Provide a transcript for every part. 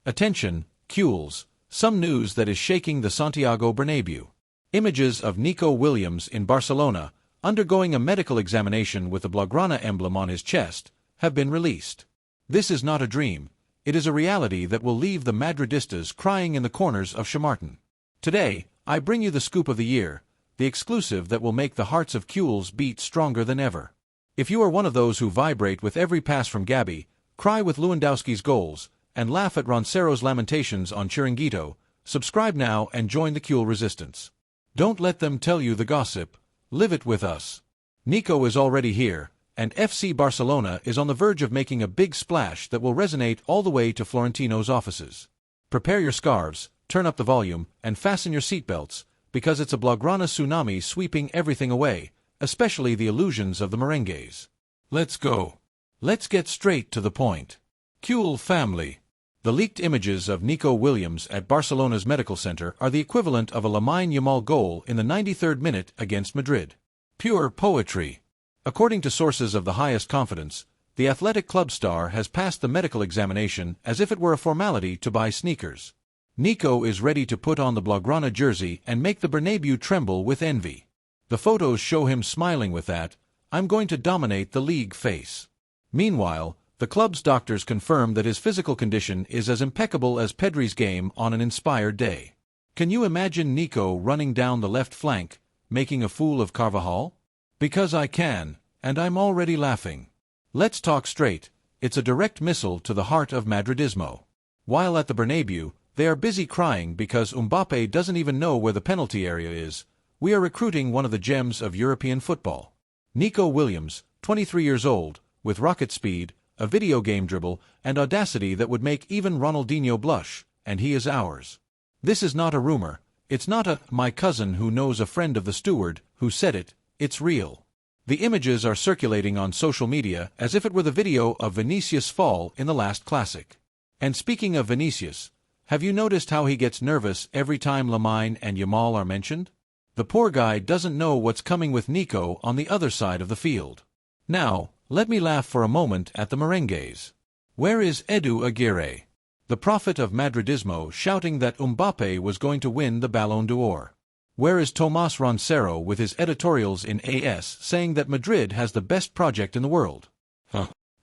Attention, Qs, some news that is shaking the Santiago Bernabéu. Images of Nico Williams in Barcelona, undergoing a medical examination with the Blaugrana emblem on his chest, have been released. This is not a dream, it is a reality that will leave the Madridistas crying in the corners of Chamartin. Today, I bring you the scoop of the year, the exclusive that will make the hearts of Qs beat stronger than ever. If you are one of those who vibrate with every pass from GAVI, cry with Lewandowski's goals, and laugh at Roncero's lamentations on Chiringuito, subscribe now and join the Ql resistance. Don't let them tell you the gossip, live it with us. Nico is already here, and FC Barcelona is on the verge of making a big splash that will resonate all the way to Florentino's offices. Prepare your scarves, turn up the volume, and fasten your seatbelts, because it's a Blaugrana tsunami sweeping everything away, especially the illusions of the merengues. Let's go. Let's get straight to the point. Ql family. The leaked images of Nico Williams at Barcelona's medical center are the equivalent of a LAMINE YAMAL goal in the 93rd minute against Madrid. Pure poetry. According to sources of the highest confidence, the athletic club star has passed the medical examination as if it were a formality to buy sneakers. Nico is ready to put on the Blaugrana jersey and make the Bernabéu tremble with envy. The photos show him smiling with that, "I'm going to dominate the league" face. Meanwhile, the club's doctors confirm that his physical condition is as impeccable as PEDRI's game on an inspired day. Can you imagine Nico running down the left flank, making a fool of Carvajal? Because I can, and I'm already laughing. Let's talk straight, it's a direct missile to the heart of Madridismo. While at the Bernabéu, they are busy crying because Mbappé doesn't even know where the penalty area is. We are recruiting one of the gems of European football. Nico Williams, 23 years old, with rocket speed, a video game dribble, and audacity that would make even Ronaldinho blush, and he is ours. This is not a rumor, it's not a "my cousin who knows a friend of the steward" who said it, it's real. The images are circulating on social media as if it were the video of Vinicius' fall in the last classic. And speaking of Vinicius, have you noticed how he gets nervous every time LAMINE and YAMAL are mentioned? The poor guy doesn't know what's coming with Nico on the other side of the field. Now, let me laugh for a moment at the merengues. Where is Edu Aguirre, the prophet of Madridismo, shouting that Mbappé was going to win the Ballon d'Or? Where is Tomás Roncero with his editorials in AS saying that Madrid has the best project in the world?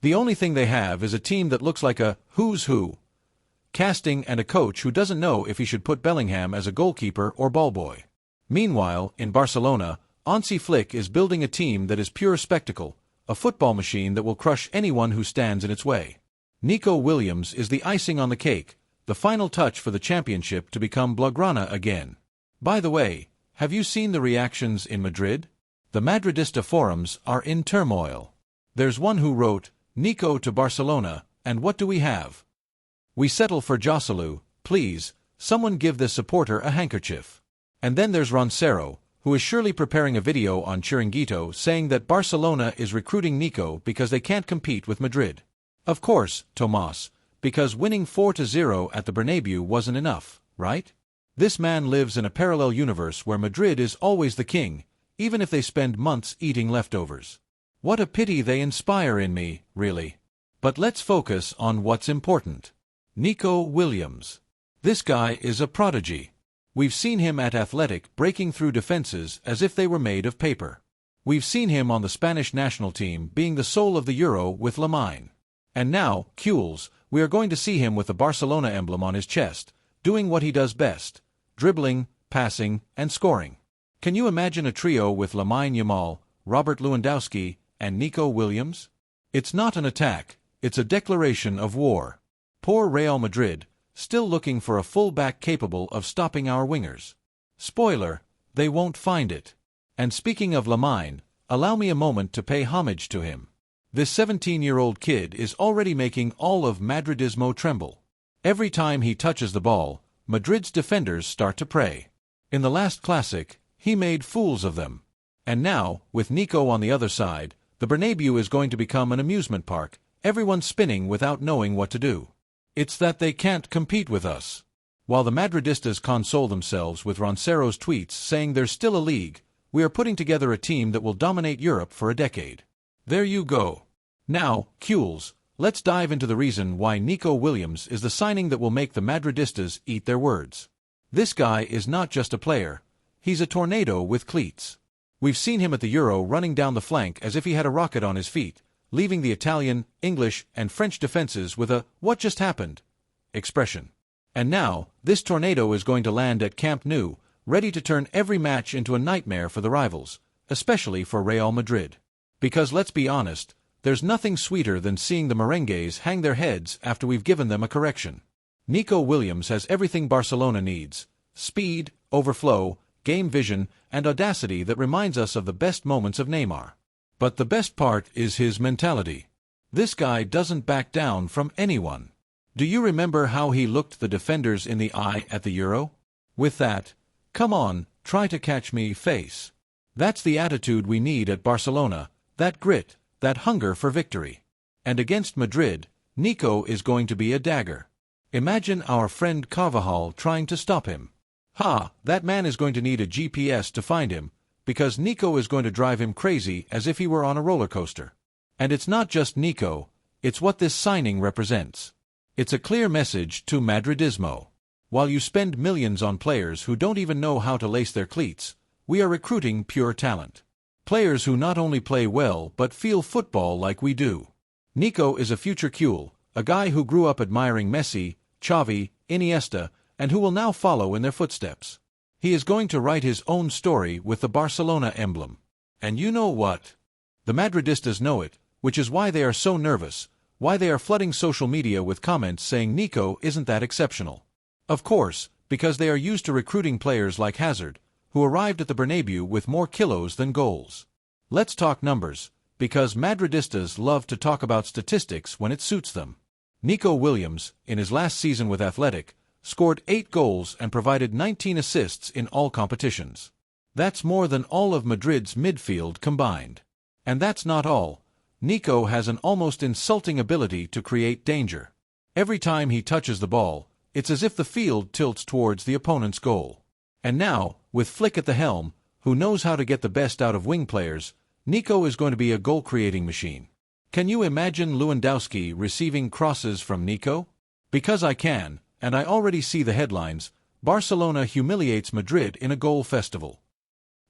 The only thing they have is a team that looks like a who's who casting and a coach who doesn't know if he should put Bellingham as a goalkeeper or ball boy. Meanwhile, in Barcelona, Hansi Flick is building a team that is pure spectacle, a football machine that will crush anyone who stands in its way. Nico Williams is the icing on the cake, the final touch for the championship to become Blaugrana again. By the way, have you seen the reactions in Madrid? The Madridista forums are in turmoil. There's one who wrote, "Nico to Barcelona, and what do we have? We settle for Joselu, please, someone give this supporter a handkerchief." And then there's Roncero, who is surely preparing a video on Chiringuito saying that Barcelona is recruiting Nico because they can't compete with Madrid. Of course, Tomás, because winning 4-0 at the Bernabéu wasn't enough, right? This man lives in a parallel universe where Madrid is always the king, even if they spend months eating leftovers. What a pity they inspire in me, really. But let's focus on what's important. Nico Williams. This guy is a prodigy. We've seen him at Athletic breaking through defenses as if they were made of paper. We've seen him on the Spanish national team being the soul of the Euro with LAMINE. And now, Qls, we are going to see him with the Barcelona emblem on his chest, doing what he does best, dribbling, passing, and scoring. Can you imagine a trio with LAMINE YAMAL, Robert Lewandowski, and Nico Williams? It's not an attack, it's a declaration of war. Poor Real Madrid, still looking for a full-back capable of stopping our wingers. Spoiler, they won't find it. And speaking of LAMINE, allow me a moment to pay homage to him. This 17-year-old kid is already making all of Madridismo tremble. Every time he touches the ball, Madrid's defenders start to pray. In the last classic, he made fools of them. And now, with Nico on the other side, the Bernabéu is going to become an amusement park, everyone spinning without knowing what to do. It's that they can't compete with us. While the Madridistas console themselves with Roncero's tweets saying there's still a league, we are putting together a team that will dominate Europe for a decade. There you go. Now, Qls, let's dive into the reason why Nico Williams is the signing that will make the Madridistas eat their words. This guy is not just a player, he's a tornado with cleats. We've seen him at the Euro running down the flank as if he had a rocket on his feet, leaving the Italian, English, and French defenses with a "what just happened?" expression. And now, this tornado is going to land at Camp Nou, ready to turn every match into a nightmare for the rivals, especially for Real Madrid. Because let's be honest, there's nothing sweeter than seeing the merengues hang their heads after we've given them a correction. Nico Williams has everything Barcelona needs: speed, overflow, game vision, and audacity that reminds us of the best moments of Neymar. But the best part is his mentality. This guy doesn't back down from anyone. Do you remember how he looked the defenders in the eye at the Euro? With that, "come on, try to catch me" face. That's the attitude we need at Barcelona, that grit, that hunger for victory. And against Madrid, Nico is going to be a dagger. Imagine our friend Carvajal trying to stop him. That man is going to need a GPS to find him, because Nico is going to drive him crazy as if he were on a roller coaster. And it's not just Nico, it's what this signing represents. It's a clear message to Madridismo. While you spend millions on players who don't even know how to lace their cleats, we are recruiting pure talent. Players who not only play well but feel football like we do. Nico is a future Cl&aacute, a guy who grew up admiring Messi, Xavi, Iniesta, and who will now follow in their footsteps. He is going to write his own story with the Barcelona emblem. And you know what? The Madridistas know it, which is why they are so nervous, why they are flooding social media with comments saying Nico isn't that exceptional. Of course, because they are used to recruiting players like Hazard, who arrived at the Bernabeu with more kilos than goals. Let's talk numbers, because Madridistas love to talk about statistics when it suits them. Nico Williams, in his last season with Athletic, scored 8 goals and provided 19 assists in all competitions. That's more than all of Madrid's midfield combined. And that's not all. Nico has an almost insulting ability to create danger. Every time he touches the ball, it's as if the field tilts towards the opponent's goal. And now, with Flick at the helm, who knows how to get the best out of wing players, Nico is going to be a goal-creating machine. Can you imagine Lewandowski receiving crosses from Nico? Because I can, and I already see the headlines: Barcelona humiliates Madrid in a goal festival.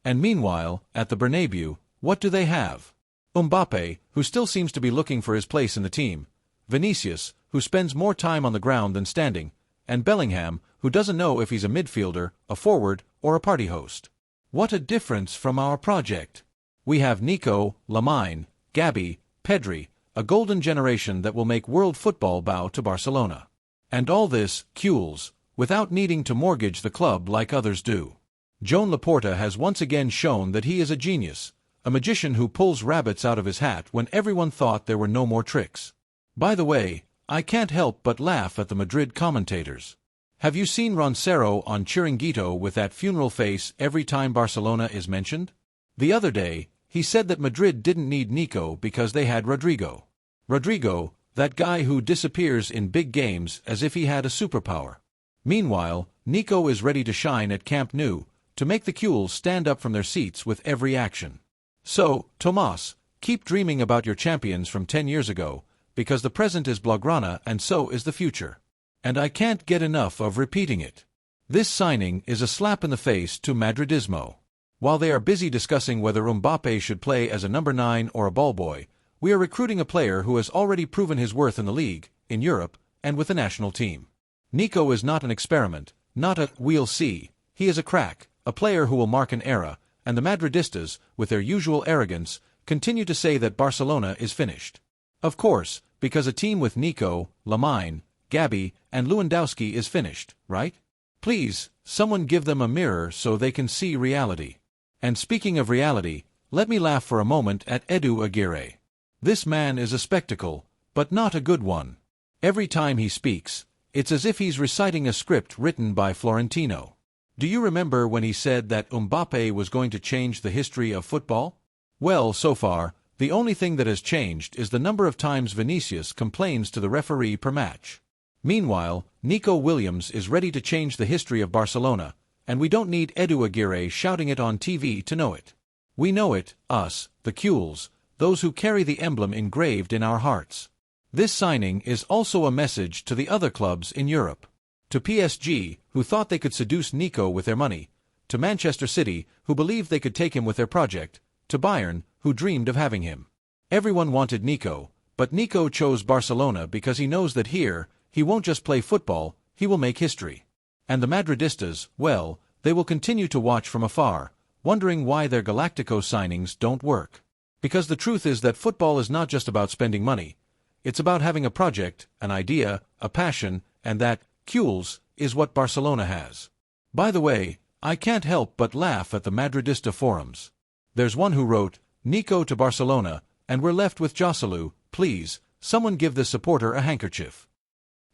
And meanwhile, at the Bernabeu, what do they have? Mbappe, who still seems to be looking for his place in the team, Vinicius, who spends more time on the ground than standing, and Bellingham, who doesn't know if he's a midfielder, a forward, or a party host. What a difference from our project! We have Nico, LAMINE, GAVI, PEDRI, a golden generation that will make world football bow to Barcelona. And all this, Cl&aacute, without needing to mortgage the club like others do. Joan Laporta has once again shown that he is a genius, a magician who pulls rabbits out of his hat when everyone thought there were no more tricks. By the way, I can't help but laugh at the Madrid commentators. Have you seen Roncero on Chiringuito with that funeral face every time Barcelona is mentioned? The other day, he said that Madrid didn't need Nico because they had Rodrigo. Rodrigo, that guy who disappears in big games as if he had a superpower. Meanwhile, Nico is ready to shine at Camp Nou, to make the Cl&aacute stand up from their seats with every action. So, Tomas, keep dreaming about your champions from 10 years ago, because the present is Blaugrana and so is the future. And I can't get enough of repeating it. This signing is a slap in the face to Madridismo. While they are busy discussing whether Mbappe should play as a number 9 or a ball boy, we are recruiting a player who has already proven his worth in the league, in Europe, and with the national team. Nico is not an experiment, not a "we'll see." He is a crack, a player who will mark an era, and the Madridistas, with their usual arrogance, continue to say that Barcelona is finished. Of course, because a team with Nico, LAMINE, GAVI, and Lewandowski is finished, right? Please, someone give them a mirror so they can see reality. And speaking of reality, let me laugh for a moment at Edu Aguirre. This man is a spectacle, but not a good one. Every time he speaks, it's as if he's reciting a script written by Florentino. Do you remember when he said that Mbappe was going to change the history of football? Well, so far, the only thing that has changed is the number of times Vinicius complains to the referee per match. Meanwhile, Nico Williams is ready to change the history of Barcelona, and we don't need Edu Aguirre shouting it on TV to know it. We know it, us, the Cl&aacutes, those who carry the emblem engraved in our hearts. This signing is also a message to the other clubs in Europe. To PSG, who thought they could seduce Nico with their money, to Manchester City, who believed they could take him with their project, to Bayern, who dreamed of having him. Everyone wanted Nico, but Nico chose Barcelona because he knows that here, he won't just play football, he will make history. And the Madridistas, well, they will continue to watch from afar, wondering why their Galactico signings don't work. Because the truth is that football is not just about spending money. It's about having a project, an idea, a passion, and that, Q's, is what Barcelona has. By the way, I can't help but laugh at the Madridista forums. There's one who wrote, Nico to Barcelona, and we're left with Joselu, please, someone give this supporter a handkerchief.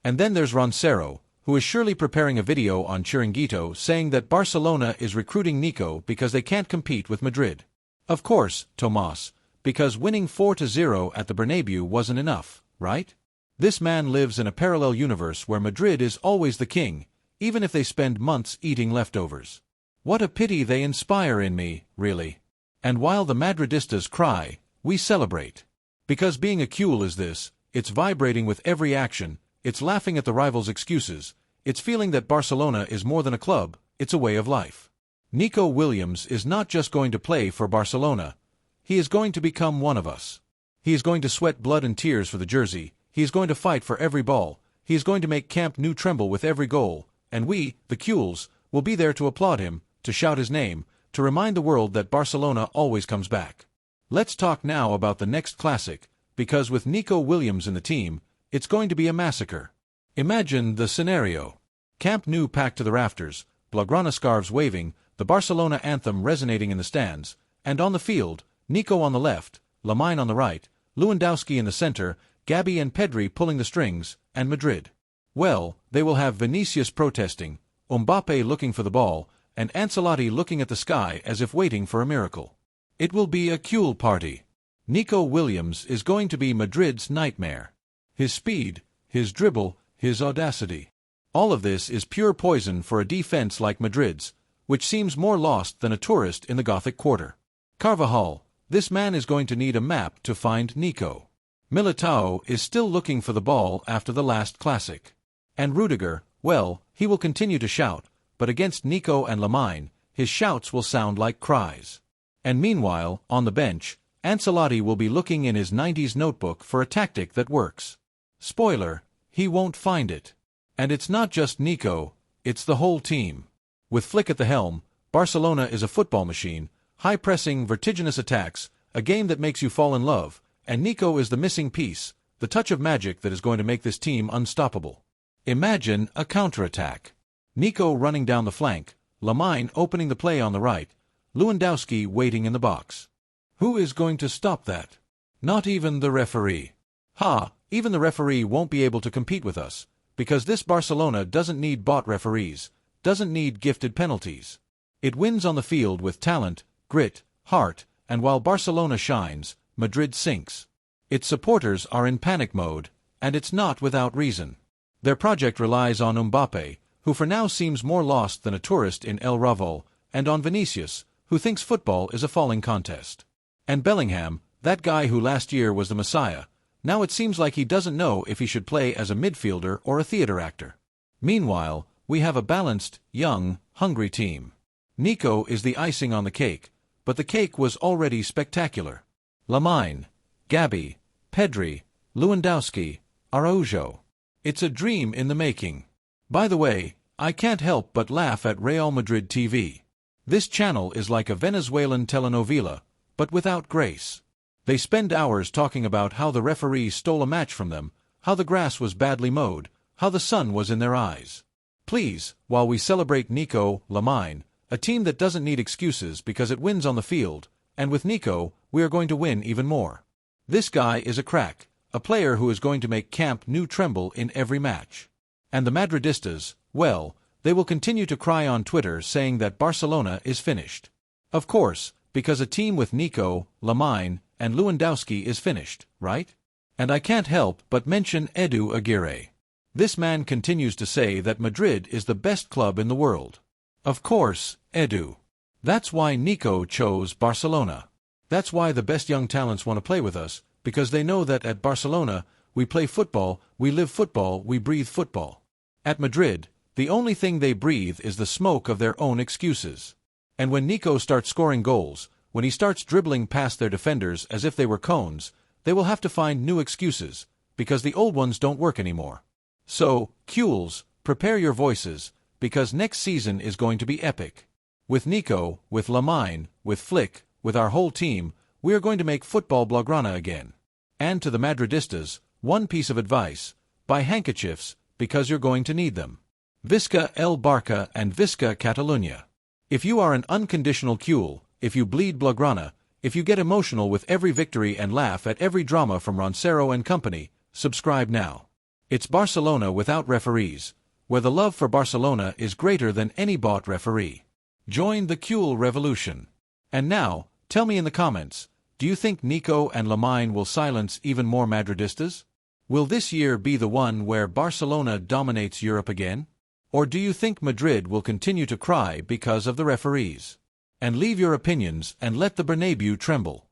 And then there's Roncero, who is surely preparing a video on Chiringuito saying that Barcelona is recruiting Nico because they can't compete with Madrid. Of course, Tomas, because winning 4-0 at the Bernabeu wasn't enough, right? This man lives in a parallel universe where Madrid is always the king, even if they spend months eating leftovers. What a pity they inspire in me, really. And while the Madridistas cry, we celebrate. Because being a Cl is this, it's vibrating with every action, it's laughing at the rivals' excuses, it's feeling that Barcelona is more than a club, it's a way of life. Nico Williams is not just going to play for Barcelona, he is going to become one of us. He is going to sweat blood and tears for the jersey, he is going to fight for every ball, he is going to make Camp Nou tremble with every goal, and we, the Qs, will be there to applaud him, to shout his name, to remind the world that Barcelona always comes back. Let's talk now about the next classic, because with Nico Williams in the team, it's going to be a massacre. Imagine the scenario. Camp Nou packed to the rafters, Blaugrana scarves waving, the Barcelona anthem resonating in the stands, and on the field, Nico on the left, LAMINE on the right, Lewandowski in the center, GAVI and PEDRI pulling the strings, and Madrid. Well, they will have Vinicius protesting, Mbappe looking for the ball, and Ancelotti looking at the sky as if waiting for a miracle. It will be a Cl party. Nico Williams is going to be Madrid's nightmare. His speed, his dribble, his audacity. All of this is pure poison for a defense like Madrid's, which seems more lost than a tourist in the Gothic quarter. Carvajal, this man is going to need a map to find Nico. Militao is still looking for the ball after the last classic. And Rudiger, well, he will continue to shout, but against Nico and LAMINE, his shouts will sound like cries. And meanwhile, on the bench, Ancelotti will be looking in his 90s notebook for a tactic that works. Spoiler, he won't find it. And it's not just Nico, it's the whole team. With Flick at the helm, Barcelona is a football machine, high-pressing, vertiginous attacks, a game that makes you fall in love, and Nico is the missing piece, the touch of magic that is going to make this team unstoppable. Imagine a counterattack. Nico running down the flank, LAMINE opening the play on the right, Lewandowski waiting in the box. Who is going to stop that? Not even the referee. Even the referee won't be able to compete with us, because this Barcelona doesn't need bought referees, doesn't need gifted penalties. It wins on the field with talent, grit, heart, and while Barcelona shines, Madrid sinks. Its supporters are in panic mode, and it's not without reason. Their project relies on Mbappe, who for now seems more lost than a tourist in El Raval, and on Vinicius, who thinks football is a falling contest. And Bellingham, that guy who last year was the Messiah, now it seems like he doesn't know if he should play as a midfielder or a theater actor. Meanwhile, we have a balanced, young, hungry team. Nico is the icing on the cake, but the cake was already spectacular. LAMINE, GAVI, PEDRI, Lewandowski, Araujo. It's a dream in the making. By the way, I can't help but laugh at Real Madrid TV. This channel is like a Venezuelan telenovela, but without grace. They spend hours talking about how the referee stole a match from them, how the grass was badly mowed, how the sun was in their eyes. Please, while we celebrate Nico, LAMINE, a team that doesn't need excuses because it wins on the field, and with Nico, we are going to win even more. This guy is a crack, a player who is going to make Camp Nou tremble in every match. And the Madridistas, well, they will continue to cry on Twitter saying that Barcelona is finished. Of course, because a team with Nico, LAMINE, and Lewandowski is finished, right? And I can't help but mention Edu Aguirre. This man continues to say that Madrid is the best club in the world. Of course, Edu. That's why Nico chose Barcelona. That's why the best young talents want to play with us, because they know that at Barcelona, we play football, we live football, we breathe football. At Madrid, the only thing they breathe is the smoke of their own excuses. And when Nico starts scoring goals, when he starts dribbling past their defenders as if they were cones, they will have to find new excuses, because the old ones don't work anymore. So, Cules, prepare your voices, because next season is going to be epic. With Nico, with LAMINE, with Flick, with our whole team, we are going to make football Blaugrana again. And to the Madridistas, one piece of advice: buy handkerchiefs, because you're going to need them. Visca el Barça and Visca Catalunya. If you are an unconditional Cule, if you bleed Blaugrana, if you get emotional with every victory and laugh at every drama from Roncero and company, subscribe now. It's Barcelona without referees, where the love for Barcelona is greater than any bought referee. Join the Cule revolution. And now, tell me in the comments, do you think Nico and LAMINE will silence even more Madridistas? Will this year be the one where Barcelona dominates Europe again? Or do you think Madrid will continue to cry because of the referees? And leave your opinions and let the Bernabeu tremble.